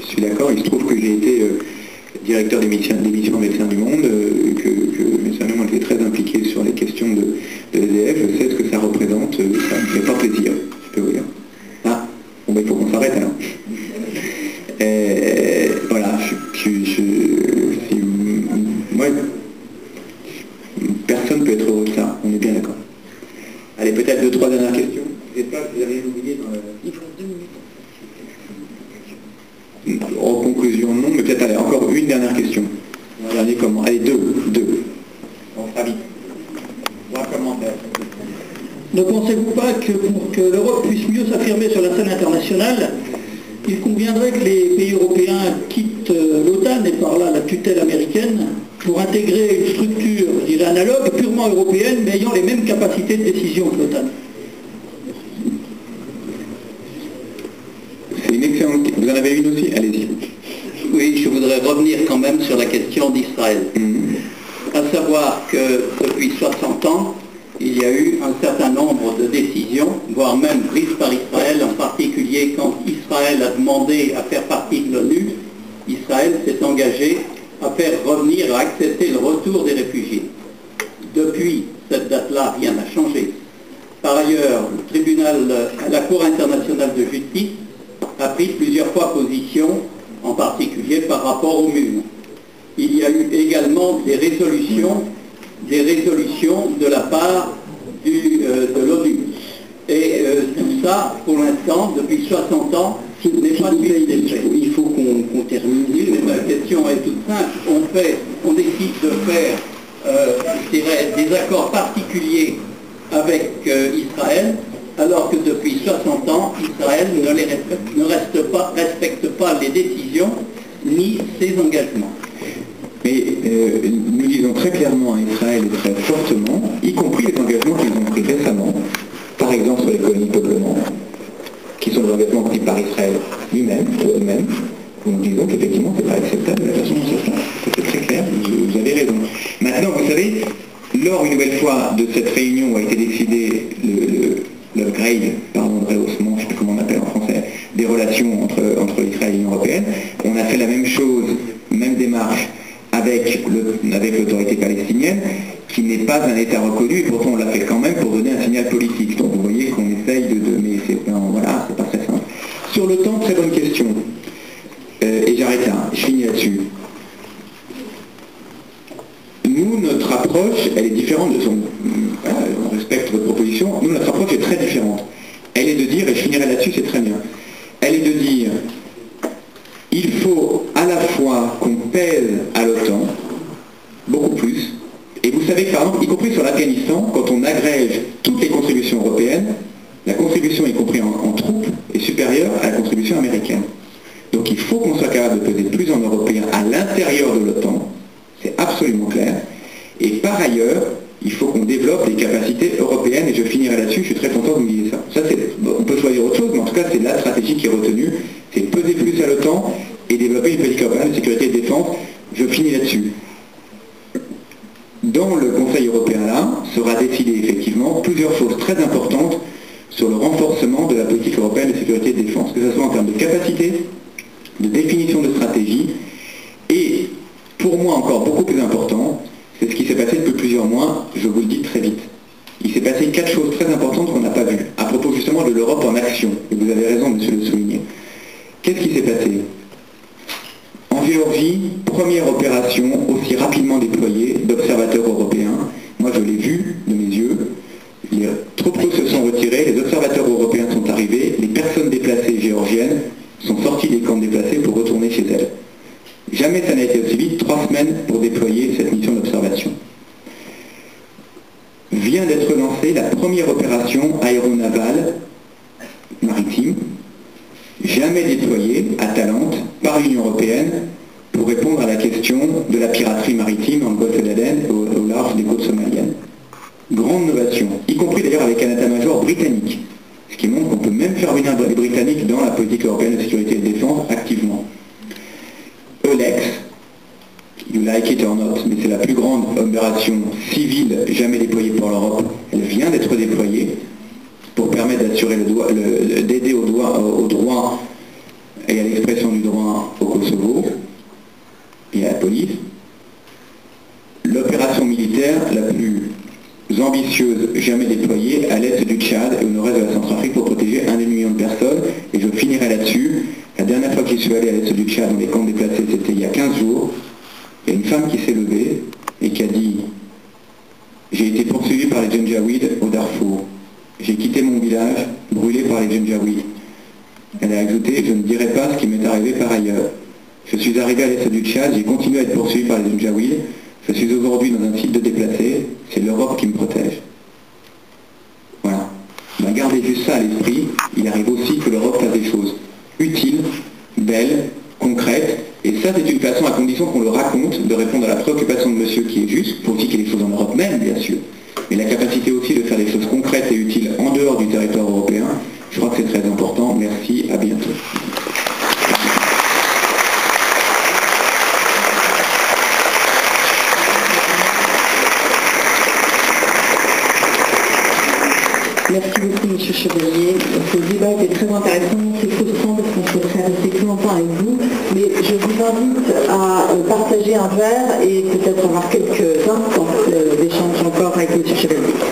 je suis d'accord. Il se trouve que j'ai été directeur d'émission Médecins du Monde, que Médecins du Monde était très impliqué sur les questions de l'EDF. Je sais ce que ça représente, ça ne me fait pas plaisir, je peux vous dire. Ah, bon ben il faut qu'on s'arrête alors. Voilà, moi, personne ne peut être heureux de ça, on est bien d'accord. Allez, peut-être 2-3 dernières questions. Je ne sais pas si vous avez oublié dans le... Il faut 2 minutes. En conclusion, non, mais peut-être allez, encore une dernière question. Un dernier comment. Allez, deux. On fera vite. Un commentaire. Ne pensez-vous pas que pour que l'Europe puisse mieux s'affirmer sur la scène internationale, il conviendrait que les pays européens quittent l'OTAN et par là la tutelle américaine pour intégrer une structure, je dirais analogue, purement européenne, mais ayant les mêmes capacités de décision que l'OTAN? C'est une excellente question. Vous en avez une aussi? Allez-y. Oui, je voudrais revenir quand même sur la question d'Israël. À savoir que depuis 60 ans, il y a eu un certain nombre de décisions, voire même prises par Israël, en particulier quand Israël a demandé à faire partie de l'ONU, Israël s'est engagé à faire revenir, à accepter le retour des réfugiés. Depuis cette date-là, rien n'a changé. Par ailleurs, le tribunal, la Cour internationale de justice a pris plusieurs fois position, en particulier par rapport au mur. Il y a eu également des résolutions de la part de l'ONU. Et tout ça, pour l'instant, depuis 60 ans, n'est pas suivi des faits. Il faut qu'on termine. La question est toute simple. On décide de faire, je dirais, des accords particuliers avec Israël, alors que depuis 60 ans, Israël ne respecte pas les décisions ni ses engagements. Mais nous disons très clairement à Israël et très fortement, y compris les engagements qu'ils ont pris récemment, par exemple sur les colonies de peuplement, qui sont des engagements pris par Israël lui-même, ou eux-mêmes, nous disons qu'effectivement c'est pas acceptable la façon dont ça se fait. C'est très clair, vous avez raison. Maintenant, vous savez, lors une nouvelle fois de cette réunion où a été décidé l'upgrade, pardon, le rehaussement, je ne sais plus comment on appelle en français, des relations entre Israël et l'Union européenne, on a fait la même chose, même démarche, avec l'autorité palestinienne, qui n'est pas un État reconnu, et pourtant on l'a fait quand même pour donner un signal politique. Donc vous voyez qu'on essaye mais voilà, c'est pas très simple. Sur le temps, très bonne question. Et j'arrête là, je finis là-dessus. Nous, notre approche, elle est différente de son... Voilà, on respecte votre proposition. Nous, notre approche est très différente. Elle est de dire, et je finirai là-dessus, c'est très bien, elle est de dire, il faut à la fois qu'on pèse à l'OTAN, beaucoup plus, et vous savez que par exemple, y compris sur l'Afghanistan, quand on agrège toutes les contributions européennes, la contribution, y compris en troupes, est supérieure à la contribution américaine. Donc il faut qu'on soit capable de peser plus en européen à l'intérieur de l'OTAN, c'est absolument clair, et par ailleurs, il faut qu'on développe les capacités européennes, et je finirai là-dessus, je suis très content que vous me disiez ça. On peut choisir autre chose, mais en tout cas c'est la stratégie qui est retenue, c'est peser plus à l'OTAN et développer une politique européenne de sécurité et de défense. Je finis là-dessus. Dans le Conseil européen là, sera décidé effectivement plusieurs choses très importantes sur le renforcement de la politique européenne de sécurité et de défense, que ce soit en termes de capacité, de définition de stratégie, et pour moi encore beaucoup plus important, c'est ce qui s'est passé depuis plusieurs mois, je vous le dis très vite. Il s'est passé 4 choses très importantes qu'on n'a pas vues, à propos justement de l'Europe en action, et vous avez raison monsieur de le souligner. Qu'est-ce qui s'est passé? En Géorgie, première opération aussi rapidement déployée d'observateurs européens. Moi je l'ai vu de mes yeux, les troupes se sont retirées, les observateurs européens sont arrivés, les personnes déplacées géorgiennes sont sorties des camps déplacés pour retourner chez elles. Jamais ça n'a été aussi vite, 3 semaines pour déployer cette mission d'observation. Vient d'être lancée la première opération aéronavale maritime, jamais déployée, Atalante, par l'Union européenne, pour répondre à la question de la piraterie maritime en Golfe d'Aden au large des côtes somaliennes. Grande innovation, y compris d'ailleurs avec un état-major britannique, ce qui montre qu'on peut même faire venir les Britanniques dans la politique européenne de sécurité et de défense activement. Eulex, you like it or not, mais c'est la plus grande opération civile jamais déployée pour l'Europe. Elle vient d'être déployée pour permettre d'assurer d'aider au droit et à l'expression du droit aux jamais déployer à l'est du Tchad et au nord-est de la Centrafrique pour protéger 1 demi-million de personnes. Et je finirai là-dessus. La dernière fois que j'y suis allé à l'est du Tchad dans les camps déplacés, c'était il y a 15 jours. Il y a une femme qui s'est levée et qui a dit « J'ai été poursuivi par les Janjaweed au Darfour. J'ai quitté mon village, brûlé par les Janjaweed. » Elle a ajouté « Je ne dirai pas ce qui m'est arrivé par ailleurs. Je suis arrivé à l'est du Tchad, j'ai continué à être poursuivi par les Janjaweed. Je suis aujourd'hui dans un site de déplacés, c'est l'Europe qui me protège. » Voilà. Ben, gardez juste ça à l'esprit. Il arrive aussi que l'Europe fasse des choses utiles, belles, concrètes. Et ça, c'est une façon, à condition qu'on le raconte, de répondre à la préoccupation de monsieur qui est juste. Il faut aussi qu'il y ait des choses en Europe même, bien sûr. Mais la capacité aussi de faire des choses concrètes et utiles en dehors du territoire européen, je crois que c'est très important. Merci, à bientôt. Merci beaucoup, M. Chevalier. Ce débat était très intéressant, c'est frustrant parce qu'on souhaiterait rester plus longtemps avec vous, mais je vous invite à partager un verre et peut-être avoir quelques instants d'échange encore avec M. Chevalier.